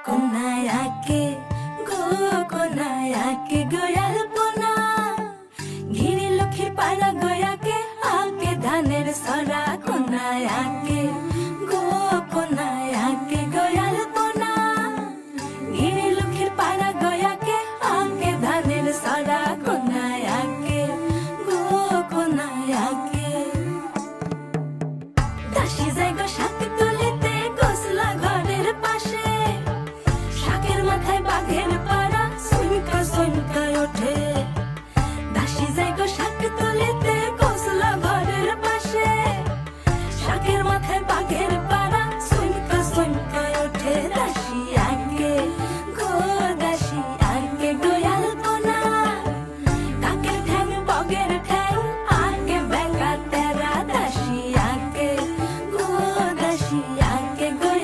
কোনায় আঁকে গো, কোনায় আঁকে গোয়াল পোনা, ঘিরি লক্ষ্মীর পাড়া গয়াকে আঁকে ধানের সরা। কোনায় আঁকে গো, কোনায় আঁকে গোয়াল পোনা, ঘিরি লক্ষ্মীর পাড়া গয়াকে আঁকে ধানের সরা। কোনায় আঁকে গো, কোনায় আঁকে। দাসী যায় গো শাক তুলিতে গোসলা ঘরের পাশে, শাকের মাথায় বাঘের পাড়া সইনকা সইনকা ওঠে। দাসী যায় গো শাক তুলিতে গোসলা ঘরের পাশে, শাকের মাথায় বাঘের পাড়া সইনকা সইনকা ওঠে। দাসী আঁকে গো, দাসী আঁকে গোয়াল পোনা, কাকের ঠ্যাং বগের ঠ্যাং আঁকে বেকা তেরা। দাসী আঁকে গো, দাসী আঁকে গোয়াল